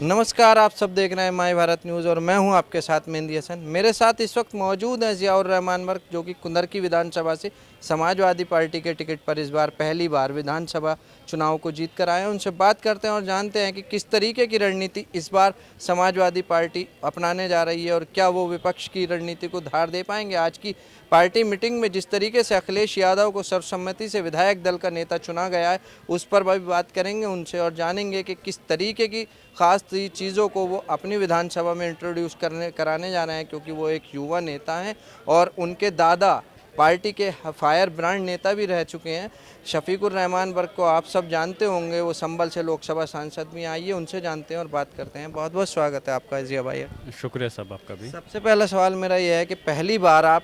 नमस्कार, आप सब देख रहे हैं माय भारत न्यूज़ और मैं हूं आपके साथ मेहंदी हसन। मेरे साथ इस वक्त मौजूद हैं ज़ियाउर रहमान वर्क, जो कि कुंदरकी विधानसभा से समाजवादी पार्टी के टिकट पर इस बार पहली बार विधानसभा चुनाव को जीत कर आए हैं। उनसे बात करते हैं और जानते हैं कि किस तरीके की रणनीति इस बार समाजवादी पार्टी अपनाने जा रही है और क्या वो विपक्ष की रणनीति को धार दे पाएंगे। आज की पार्टी मीटिंग में जिस तरीके से अखिलेश यादव को सर्वसम्मति से विधायक दल का नेता चुना गया है, उस पर भी बात करेंगे उनसे और जानेंगे कि किस तरीके की खास चीज़ों को वो अपनी विधानसभा में इंट्रोड्यूस कराने जा रहे हैं, क्योंकि वो एक युवा नेता हैं और उनके दादा पार्टी के फायर ब्रांड नेता भी रह चुके हैं। शफीकुर रहमान वर्क को आप सब जानते होंगे, वो संभल से लोकसभा सांसद भी आइए उनसे जानते हैं और बात करते हैं। बहुत बहुत स्वागत है आपका जिया भाई। शुक्रिया साहब आपका भी। सबसे पहला सवाल मेरा यह है कि पहली बार आप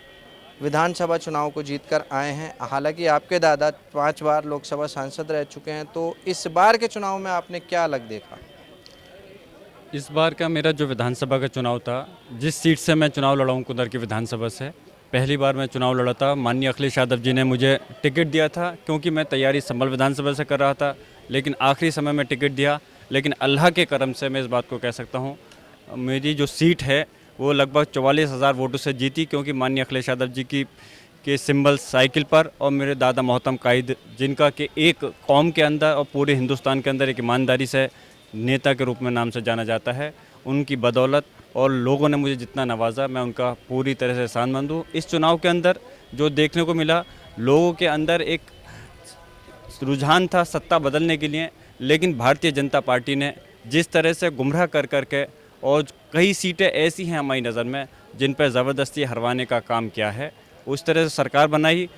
विधानसभा चुनाव को जीतकर आए हैं। हालांकि आपके दादा 5 बार लोकसभा सांसद रह चुके हैं, तो इस बार के चुनाव में आपने क्या अलग देखा? इस बार का मेरा जो विधानसभा का चुनाव था, जिस सीट से मैं चुनाव लड़ा हूँ कुंदरकी विधानसभा से, पहली बार मैं चुनाव लड़ा था। माननीय अखिलेश यादव जी ने मुझे टिकट दिया था, क्योंकि मैं तैयारी संभल विधानसभा से कर रहा था, लेकिन आखिरी समय में टिकट दिया। लेकिन अल्लाह के करम से मैं इस बात को कह सकता हूँ, मेरी जो सीट है वो लगभग 44,000 वोटों से जीती, क्योंकि माननीय अखिलेश यादव जी की के सिंबल साइकिल पर और मेरे दादा मोहतरम कायद, जिनका कि एक कौम के अंदर और पूरे हिंदुस्तान के अंदर एक ईमानदारी से नेता के रूप में नाम से जाना जाता है, उनकी बदौलत और लोगों ने मुझे जितना नवाजा, मैं उनका पूरी तरह से एहसानमंद हूँ। इस चुनाव के अंदर जो देखने को मिला, लोगों के अंदर एक रुझान था सत्ता बदलने के लिए, लेकिन भारतीय जनता पार्टी ने जिस तरह से गुमराह कर करके, और कई सीटें ऐसी हैं हमारी नज़र में जिन पर ज़बरदस्ती हरवाने का काम किया है, उस तरह से सरकार बनाई।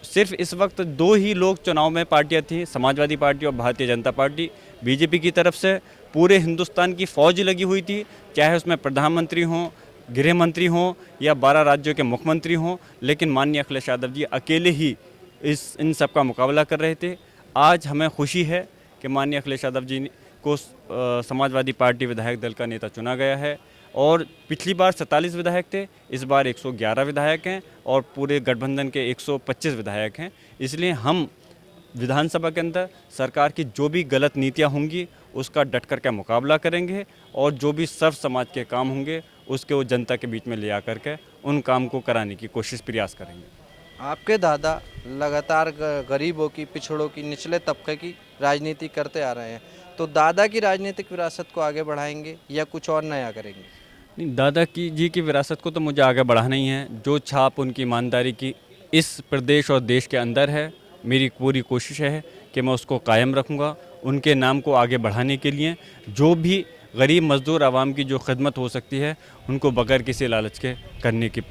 सिर्फ इस वक्त 2 ही लोग चुनाव में पार्टियां थी, समाजवादी पार्टी और भारतीय जनता पार्टी। बीजेपी की तरफ से पूरे हिंदुस्तान की फ़ौज लगी हुई थी, चाहे उसमें प्रधानमंत्री हों, गृह मंत्री हों या 12 राज्यों के मुख्यमंत्री हों, लेकिन माननीय अखिलेश यादव जी अकेले ही इन सब का मुकाबला कर रहे थे। आज हमें खुशी है कि माननीय अखिलेश यादव जी को समाजवादी पार्टी विधायक दल का नेता चुना गया है, और पिछली बार 47 विधायक थे, इस बार 111 विधायक हैं और पूरे गठबंधन के 125 विधायक हैं। इसलिए हम विधानसभा के अंदर सरकार की जो भी गलत नीतियां होंगी उसका डट कर के मुकाबला करेंगे, और जो भी सर्व समाज के काम होंगे उसके वो जनता के बीच में ले आकर के उन काम को कराने की कोशिश प्रयास करेंगे। आपके दादा लगातार गरीबों की, पिछड़ों की, निचले तबके की राजनीति करते आ रहे हैं, तो दादा की राजनीतिक विरासत को आगे बढ़ाएंगे या कुछ और नया करेंगे? नहीं, दादा की विरासत को तो मुझे आगे बढ़ाना ही है। जो छाप उनकी ईमानदारी की इस प्रदेश और देश के अंदर है, मेरी पूरी कोशिश है कि मैं उसको कायम रखूँगा। उनके नाम को आगे बढ़ाने के लिए जो भी गरीब मजदूर आवाम की जो खिदमत हो सकती है, उनको बगैर किसी लालच के करने की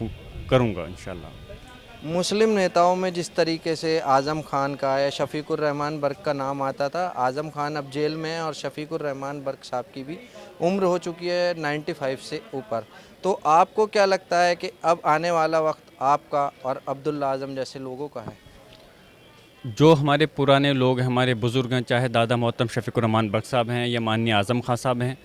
करूँगा इंशाल्लाह। मुस्लिम नेताओं में जिस तरीके से आज़म खान का या शफीकुर रहमान बर्क का नाम आता था, आज़म खान अब जेल में है और शफीकुर रहमान बर्क साहब की भी उम्र हो चुकी है 95 से ऊपर, तो आपको क्या लगता है कि अब आने वाला वक्त आपका और अब्दुल्ला आज़म जैसे लोगों का है? जो हमारे पुराने लोग हैं, हमारे बुज़ुर्ग हैं, चाहे दादा मोहतरम शफीकुर रहमान बर्क साहब हैं या माननीय आज़म खान साहब हैं,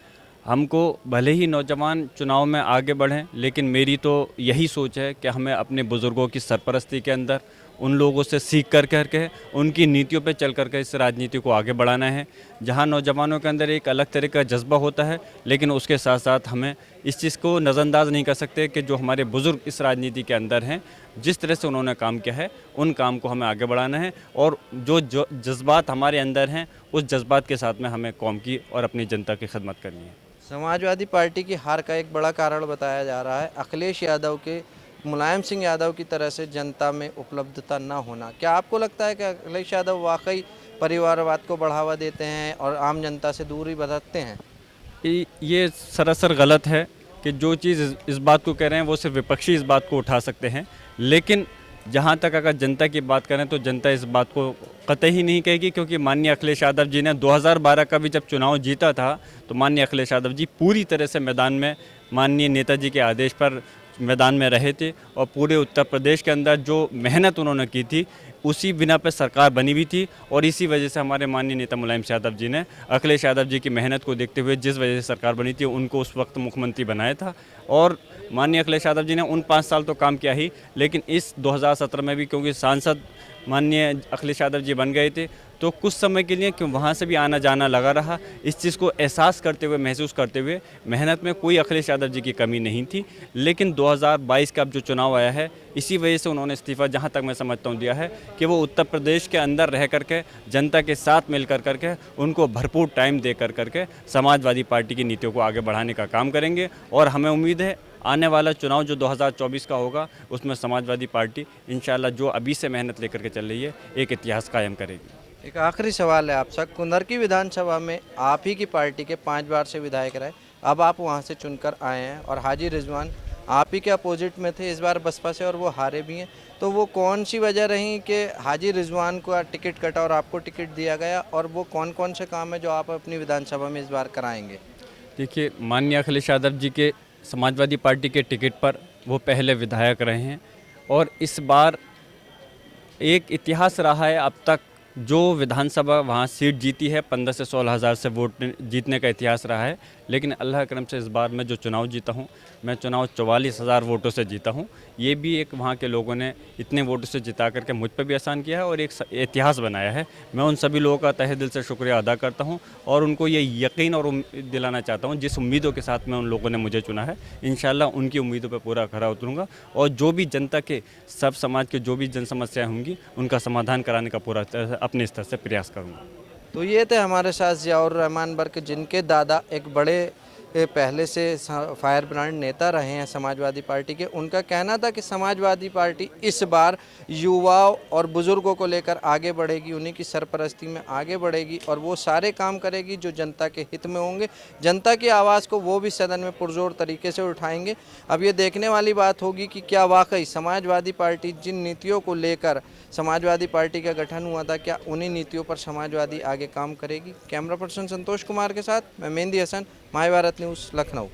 हमको भले ही नौजवान चुनाव में आगे बढ़ें, लेकिन मेरी तो यही सोच है कि हमें अपने बुज़ुर्गों की सरपरस्ती के अंदर उन लोगों से सीख करके उनकी नीतियों पे चल करके इस राजनीति को आगे बढ़ाना है। जहां नौजवानों के अंदर एक अलग तरह का जज्बा होता है, लेकिन उसके साथ साथ हमें इस चीज़ को नज़रअंदाज नहीं कर सकते कि जो हमारे बुज़ुर्ग इस राजनीति के अंदर हैं, जिस तरह से उन्होंने काम किया है, उन काम को हमें आगे बढ़ाना है, और जो जज्बात हमारे अंदर हैं, उस जज्बात के साथ में हमें कौम की और अपनी जनता की खिदमत करनी है। समाजवादी पार्टी की हार का एक बड़ा कारण बताया जा रहा है अखिलेश यादव के मुलायम सिंह यादव की तरह से जनता में उपलब्धता न होना। क्या आपको लगता है कि अखिलेश यादव वाकई परिवारवाद को बढ़ावा देते हैं और आम जनता से दूरी भटकते हैं? ये सरासर गलत है कि जो चीज़ इस बात को कह रहे हैं वो सिर्फ विपक्षी इस बात को उठा सकते हैं, लेकिन जहाँ तक अगर जनता की बात करें तो जनता इस बात को कतई नहीं कहेगी, क्योंकि माननीय अखिलेश यादव जी ने 2012 का भी जब चुनाव जीता था, तो माननीय अखिलेश यादव जी पूरी तरह से मैदान में माननीय नेताजी के आदेश पर मैदान में रहे थे, और पूरे उत्तर प्रदेश के अंदर जो मेहनत उन्होंने की थी उसी बिना पर सरकार बनी हुई थी, और इसी वजह से हमारे माननीय नेता मुलायम सिंह यादव जी ने अखिलेश यादव जी की मेहनत को देखते हुए जिस वजह से सरकार बनी थी उनको उस वक्त मुख्यमंत्री बनाया था। और माननीय अखिलेश यादव जी ने उन 5 साल तो काम किया ही, लेकिन इस 2017 में भी क्योंकि सांसद माननीय अखिलेश यादव जी बन गए थे, तो कुछ समय के लिए क्यों वहाँ से भी आना जाना लगा रहा। इस चीज़ को एहसास करते हुए, महसूस करते हुए, मेहनत में कोई अखिलेश यादव जी की कमी नहीं थी, लेकिन 2022 का अब जो चुनाव आया है इसी वजह से उन्होंने इस्तीफ़ा, जहाँ तक मैं समझता हूँ, दिया है कि वो उत्तर प्रदेश के अंदर रह करके जनता के साथ मिल करके उनको भरपूर टाइम दे करके समाजवादी पार्टी की नीतियों को आगे बढ़ाने का काम करेंगे। और हमें उम्मीद है आने वाला चुनाव जो 2024 का होगा उसमें समाजवादी पार्टी इंशाल्लाह जो अभी से मेहनत लेकर के चल रही है एक इतिहास कायम करेगी। एक आखिरी सवाल है आपसे, कुंदरकी विधानसभा में आप ही की पार्टी के 5 बार से विधायक रहे, अब आप वहां से चुनकर आए हैं और हाजी रिजवान आप ही के अपोजिट में थे इस बार बसपा से और वो हारे भी हैं, तो वो कौन सी वजह रही कि हाजी रिजवान को टिकट कटा और आपको टिकट दिया गया, और वो कौन कौन से काम है जो आप अपनी विधानसभा में इस बार कराएंगे? देखिए, माननीय अखिलेश यादव जी के समाजवादी पार्टी के टिकट पर वो पहले विधायक रहे हैं और इस बार एक इतिहास रहा है अब तक जो विधानसभा वहाँ सीट जीती है 15 से 16 हज़ार से वोट जीतने का इतिहास रहा है। लेकिन अल्लाह करम से इस बार मैं जो चुनाव जीता हूँ, मैं चुनाव 44,000 वोटों से जीता हूँ। ये भी एक वहाँ के लोगों ने इतने वोटों से जिता करके मुझ पर भी एहसान किया है और एक इतिहास बनाया है। मैं उन सभी लोगों का तहे दिल से शुक्रिया अदा करता हूँ और उनको ये यकीन और उम्मीद दिलाना चाहता हूँ, जिस उम्मीदों के साथ में उन लोगों ने मुझे चुना है, इंशाल्लाह उनकी उम्मीदों पर पूरा खरा उतरूँगा और जो भी जनता के, सब समाज के जो भी जन समस्याएँ होंगी उनका समाधान कराने का पूरा अपने स्तर से प्रयास करूँगा। तो ये थे हमारे साथ ज़ियाउर रहमान बर्क, जिनके दादा एक बड़े पहले से फायर ब्रांड नेता रहे हैं समाजवादी पार्टी के। उनका कहना था कि समाजवादी पार्टी इस बार युवाओं और बुज़ुर्गों को लेकर आगे बढ़ेगी, उन्हीं की सरपरस्ती में आगे बढ़ेगी और वो सारे काम करेगी जो जनता के हित में होंगे। जनता की आवाज़ को वो भी सदन में पुरजोर तरीके से उठाएंगे। अब ये देखने वाली बात होगी कि क्या वाकई समाजवादी पार्टी जिन नीतियों को लेकर समाजवादी पार्टी का गठन हुआ था, क्या उन्हीं नीतियों पर समाजवादी आगे काम करेगी। कैमरा पर्सन संतोष कुमार के साथ मैं मेहंदी हसन, माय भारत न्यूज़, लखनऊ।